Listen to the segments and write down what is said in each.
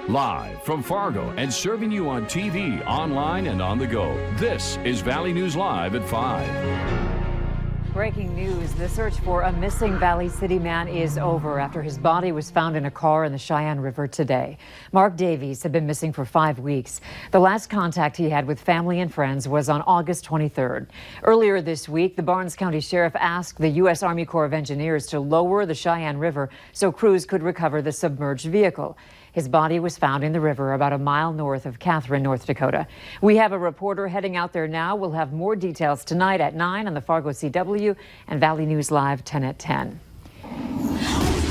Live from Fargo and serving you on TV, online, and on the go. This is Valley News Live at 5. Breaking news, the search for a missing Valley City man is over after his body was found in a car in the Cheyenne River today. Mark Davies had been missing for 5 weeks. The last contact he had with family and friends was on August 23rd. Earlier this week, the Barnes County Sheriff asked the U.S. Army Corps of Engineers to lower the Cheyenne River so crews could recover the submerged vehicle. His body was found in the river about a mile north of Catherine, North Dakota. We have a reporter heading out there now. We'll have more details tonight at 9 on the Fargo CW and Valley News Live 10 at 10.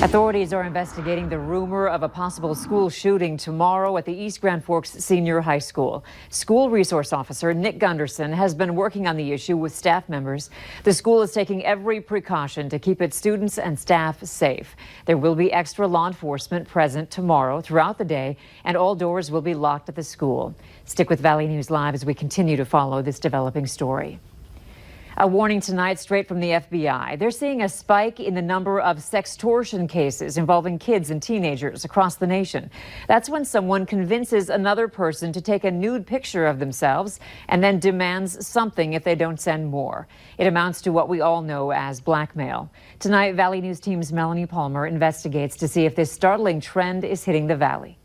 Authorities are investigating the rumor of a possible school shooting tomorrow at the East Grand Forks Senior High School. School resource officer Nick Gunderson has been working on the issue with staff members. The school is taking every precaution to keep its students and staff safe. There will be extra law enforcement present tomorrow throughout the day, and all doors will be locked at the school. Stick with Valley News Live as we continue to follow this developing story. A warning tonight straight from the FBI. They're seeing a spike in the number of sextortion cases involving kids and teenagers across the nation. That's when someone convinces another person to take a nude picture of themselves and then demands something if they don't send more. It amounts to what we all know as blackmail. Tonight, Valley News Team's Melanie Palmer investigates to see if this startling trend is hitting the Valley.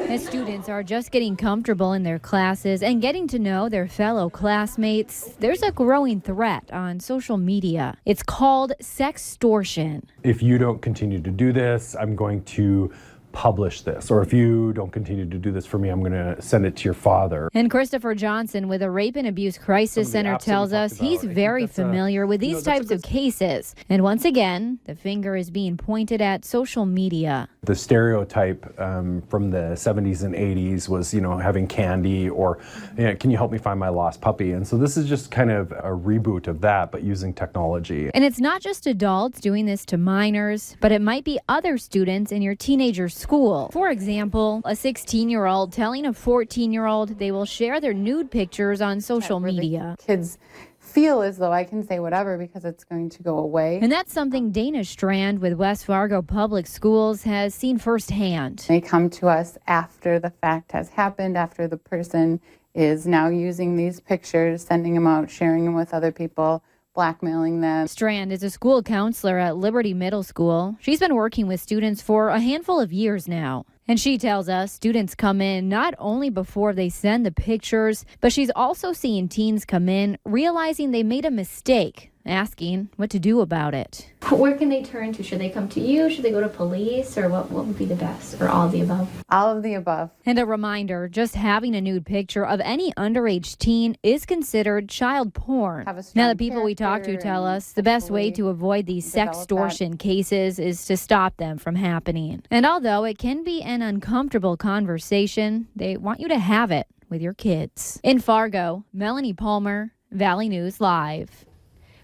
As students are just getting comfortable in their classes and getting to know their fellow classmates, there's a growing threat on social media. It's called sextortion. If you don't continue to do this, I'm going to publish this. Or if you don't continue to do this for me, I'm going to send it to your father. And Christopher Johnson with a Rape and Abuse Crisis Center tells us he's very familiar with these types of cases. And once again, the finger is being pointed at social media. The stereotype from the 70s and 80s was, having candy or, can you help me find my lost puppy? And so this is just kind of a reboot of that, but using technology. And it's not just adults doing this to minors, but it might be other students in your teenager's school. For example, a 16-year-old telling a 14-year-old they will share their nude pictures on social media. Kids feel as though I can say whatever because it's going to go away. And that's something Dana Strand with West Fargo Public Schools has seen firsthand. They come to us after the fact has happened, after the person is now using these pictures, sending them out, sharing them with other people, blackmailing them. Strand is a school counselor at Liberty Middle School. She's been working with students for a handful of years now. And she tells us students come in not only before they send the pictures, but she's also seeing teens come in realizing they made a mistake, asking what to do about it. Where can they turn to? Should they come to you? Should they go to police? Or what would be the best? Or all of the above? All of the above. And a reminder, just having a nude picture of any underage teen is considered child porn. Now, the people we talk to tell us the best way to avoid these sextortion cases is to stop them from happening. And although it can be an uncomfortable conversation, they want you to have it with your kids. In Fargo, Melanie Palmer, Valley News Live.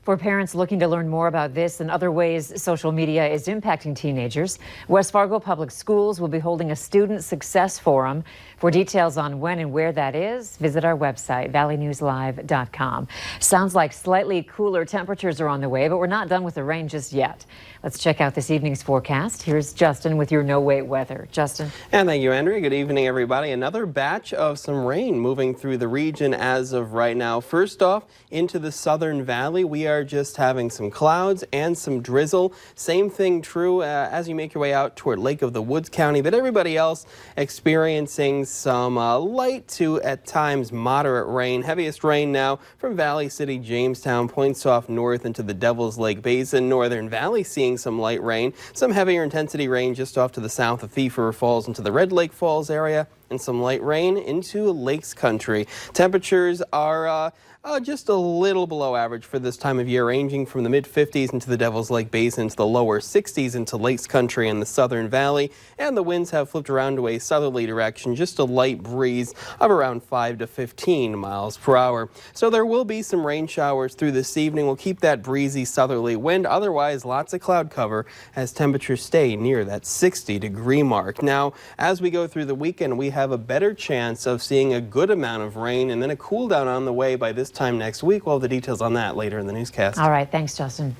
For parents looking to learn more about this and other ways social media is impacting teenagers, West Fargo Public Schools will be holding a Student Success Forum. For details on when and where that is, visit our website, valleynewslive.com. Sounds like slightly cooler temperatures are on the way, but we're not done with the rain just yet. Let's check out this evening's forecast. Here's Justin with your no-wait weather. Justin. And thank you, Andrea. Good evening, everybody. Another batch of some rain moving through the region as of right now. First off, into the Southern Valley, we are just having some clouds and some drizzle. Same thing true as you make your way out toward Lake of the Woods County, but everybody else experiencing some light to at times moderate rain. Heaviest rain now from Valley City, Jamestown, points off north into the Devil's Lake Basin. Northern Valley seeing some light rain, some heavier intensity rain just off to the south of Thief River Falls into the Red Lake Falls area, and some light rain into Lakes Country. Temperatures are just a little below average for this time of year, ranging from the mid-50s into the Devil's Lake Basin to the lower 60s into Lakes Country and the Southern Valley. And the winds have flipped around to a southerly direction, just a light breeze of around 5 to 15 miles per hour. So there will be some rain showers through this evening. We'll keep that breezy southerly wind. Otherwise, lots of cloud cover as temperatures stay near that 60-degree mark. Now, as we go through the weekend, we have a better chance of seeing a good amount of rain and then a cool down on the way by this time next week. We'll have the details on that later in the newscast. All right. Thanks, Justin.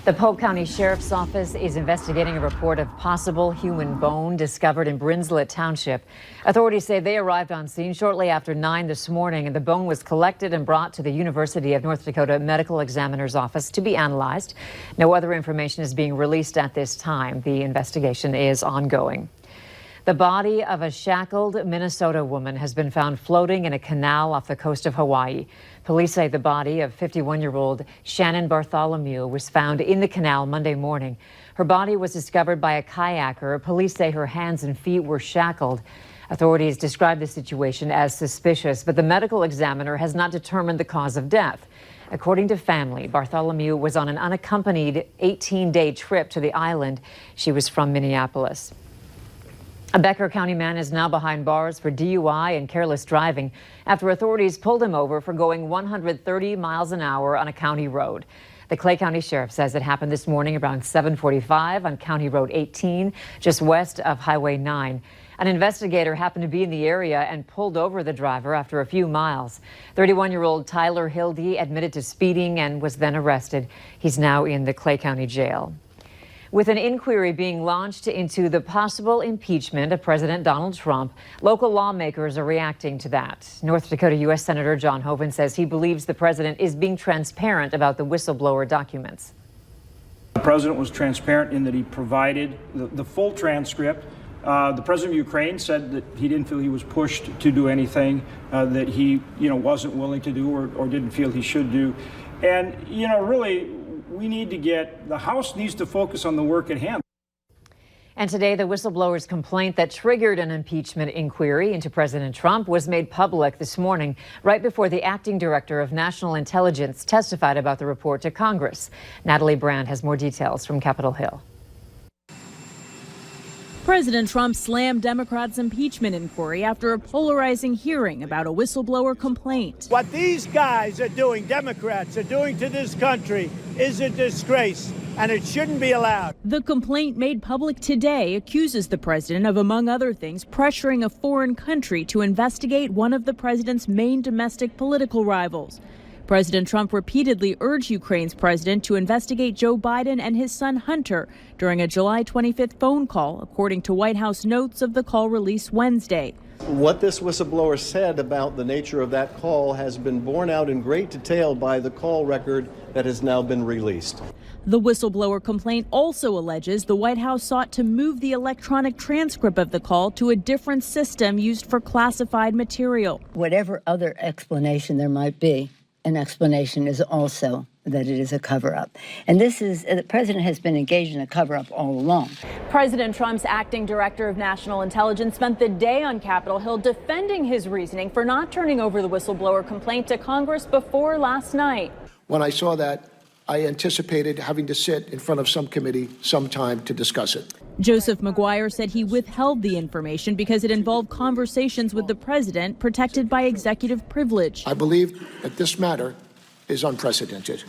The Polk County Sheriff's Office is investigating a report of possible human bone discovered in Brinslet Township. Authorities say they arrived on scene shortly after 9 this morning, and the bone was collected and brought to the University of North Dakota Medical Examiner's Office to be analyzed. No other information is being released at this time. The investigation is ongoing. The body of a shackled Minnesota woman has been found floating in a canal off the coast of Hawaii. Police say the body of 51-year-old Shannon Bartholomew was found in the canal Monday morning. Her body was discovered by a kayaker. Police say her hands and feet were shackled. Authorities describe the situation as suspicious, but the medical examiner has not determined the cause of death. According to family, Bartholomew was on an unaccompanied 18-day trip to the island. She was from Minneapolis. A Becker County man is now behind bars for DUI and careless driving after authorities pulled him over for going 130 miles an hour on a county road. The Clay County Sheriff says it happened this morning around 7:45 on County Road 18, just west of Highway 9. An investigator happened to be in the area and pulled over the driver after a few miles. 31-year-old Tyler Hildy admitted to speeding and was then arrested. He's now in the Clay County Jail. With an inquiry being launched into the possible impeachment of President Donald Trump, local lawmakers are reacting to that. North Dakota U.S. Senator John Hoeven says he believes the president is being transparent about the whistleblower documents. The president was transparent in that he provided the full transcript. The president of Ukraine said that he didn't feel he was pushed to do anything that he, wasn't willing to do or didn't feel he should do. And, really, the House needs to focus on the work at hand. And today, the whistleblower's complaint that triggered an impeachment inquiry into President Trump was made public this morning, right before the acting director of National Intelligence testified about the report to Congress. Natalie Brand has more details from Capitol Hill. President Trump slammed Democrats' impeachment inquiry after a polarizing hearing about a whistleblower complaint. What these guys are doing, Democrats are doing to this country, is a disgrace, and it shouldn't be allowed. The complaint made public today accuses the president of, among other things, pressuring a foreign country to investigate one of the president's main domestic political rivals. President Trump repeatedly urged Ukraine's president to investigate Joe Biden and his son Hunter during a July 25th phone call, according to White House notes of the call released Wednesday. What this whistleblower said about the nature of that call has been borne out in great detail by the call record that has now been released. The whistleblower complaint also alleges the White House sought to move the electronic transcript of the call to a different system used for classified material. Whatever other explanation there might be, an explanation is also that it is a cover-up. And the president has been engaged in a cover-up all along. President Trump's acting director of national intelligence spent the day on Capitol Hill defending his reasoning for not turning over the whistleblower complaint to Congress before last night. When I saw that, I anticipated having to sit in front of some committee sometime to discuss it. Joseph McGuire said he withheld the information because it involved conversations with the president protected by executive privilege. I believe that this matter is unprecedented.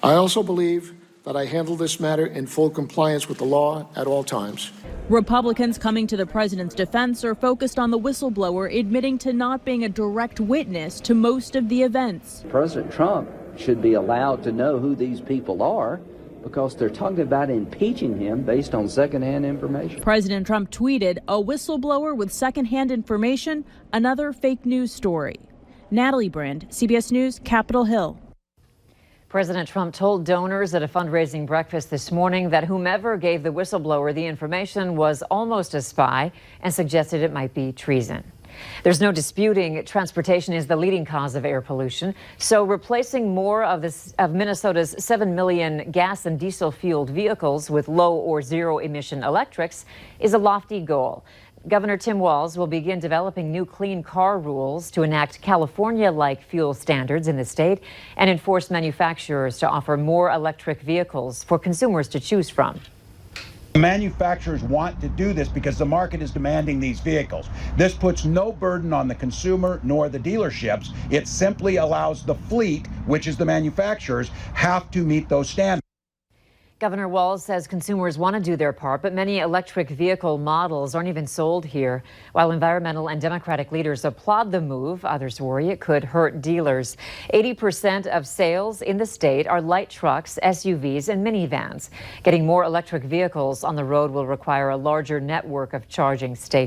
I also believe that I handled this matter in full compliance with the law at all times. Republicans coming to the president's defense are focused on the whistleblower admitting to not being a direct witness to most of the events. President Trump should be allowed to know who these people are, because they're talking about impeaching him based on secondhand information. President Trump tweeted, "A whistleblower with secondhand information, another fake news story." Natalie Brand, CBS News, Capitol Hill. President Trump told donors at a fundraising breakfast this morning that whomever gave the whistleblower the information was almost a spy and suggested it might be treason. There's no disputing transportation is the leading cause of air pollution, so replacing more of Minnesota's 7 million gas and diesel-fueled vehicles with low or zero-emission electrics is a lofty goal. Governor Tim Walz will begin developing new clean car rules to enact California-like fuel standards in the state and enforce manufacturers to offer more electric vehicles for consumers to choose from. Manufacturers want to do this because the market is demanding these vehicles. This puts no burden on the consumer nor the dealerships. It simply allows the fleet, which is the manufacturers, have to meet those standards. Governor Walz says consumers want to do their part, but many electric vehicle models aren't even sold here. While environmental and Democratic leaders applaud the move, others worry it could hurt dealers. 80% of sales in the state are light trucks, SUVs, and minivans. Getting more electric vehicles on the road will require a larger network of charging stations.